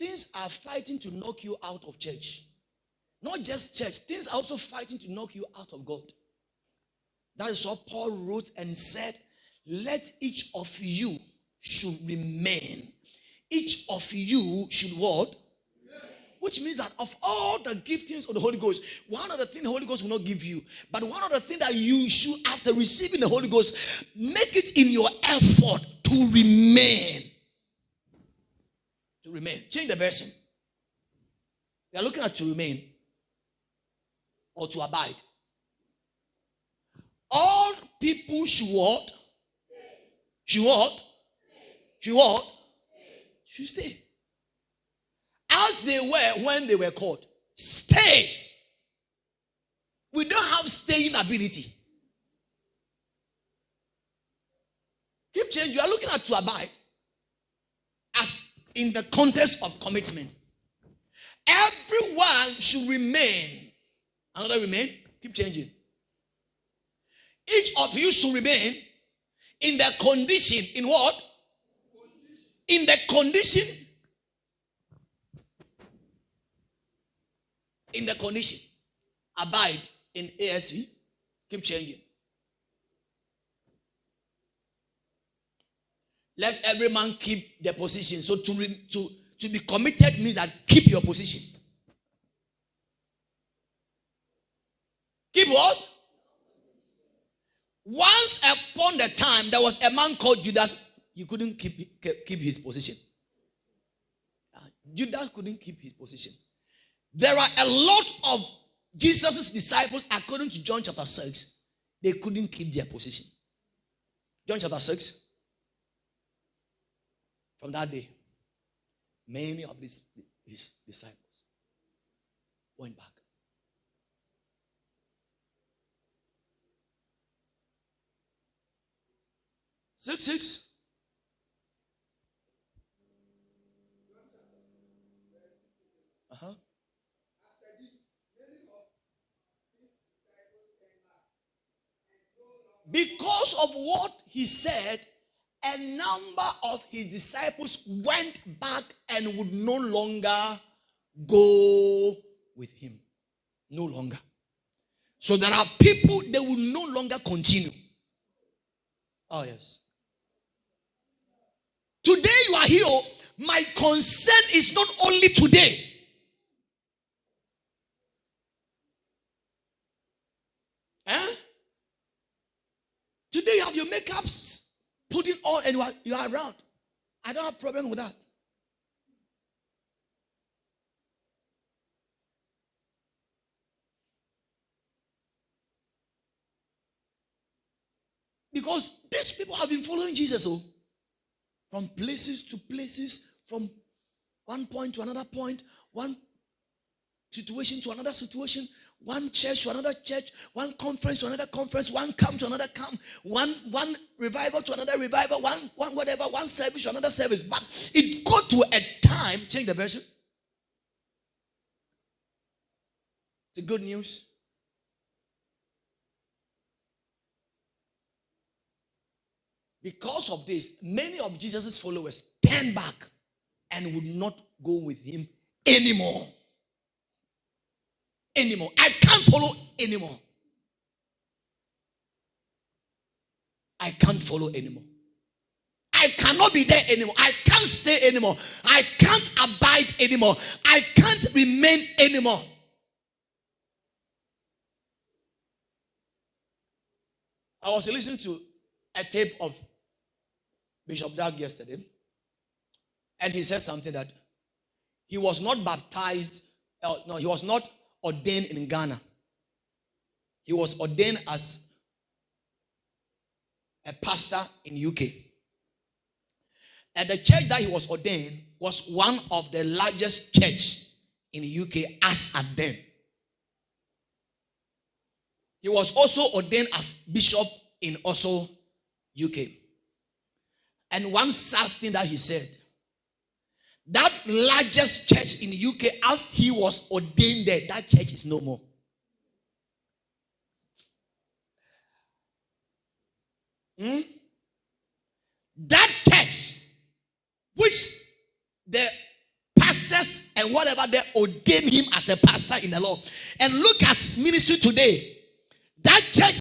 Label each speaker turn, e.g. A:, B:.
A: things are fighting to knock you out of church. Not just church, things are also fighting to knock you out of God. That is what Paul wrote and said, let each of you should remain. Each of you should what? Which means that of all the giftings of the Holy Ghost, one of the things the Holy Ghost will not give you, but one of the things that you should, after receiving the Holy Ghost, make it in your effort to remain. To remain. Change the version. We are looking at to remain or to abide. All people should what? Should what? Should what? Should stay. As they were when they were called. Stay. We don't have staying ability. Keep changing. You are looking at to abide as in the context of commitment. Everyone should remain. Another remain. Keep changing. Each of you should remain in the condition. In what? In the condition. In the condition. Abide in ASV. Keep changing. Let every man keep their position. So to be committed means that keep your position. Keep what? Once upon a time, there was a man called Judas. He couldn't keep his position. Judas couldn't keep his position. There are a lot of Jesus' disciples, according to John chapter 6, they couldn't keep their position. John chapter 6. From that day, many of his disciples went back. Six. Because of what he said, a number of his disciples went back and would no longer go with him. No longer. So there are people that will no longer continue. Oh, yes. Today you are here. My concern is not only today. Today you have your makeups putting on and you are around. I don't have a problem with that. Because these people have been following Jesus, from places to places, from one point to another point, one situation to another situation, one church to another church, one conference to another conference, one camp to another camp, one revival to another revival, one whatever, one service to another service. But it got to a time, change the version. It's a good news. Because of this, many of Jesus' followers turned back and would not go with him anymore. I can't follow anymore. I can't follow anymore. I cannot be there anymore. I can't stay anymore. I can't abide anymore. I can't remain anymore. I was listening to a tape of Bishop Dag yesterday, and he said something that he was not baptized, he was not ordained in Ghana. He was ordained as a pastor in UK. And the church that he was ordained was one of the largest church in the UK as at then. He was also ordained as bishop in also UK. And one sad thing that he said, that largest church in the UK, as he was ordained there, that church is no more. That church, which the pastors elders and whatever they ordained him as a pastor in the Lord. And look at his ministry today. That church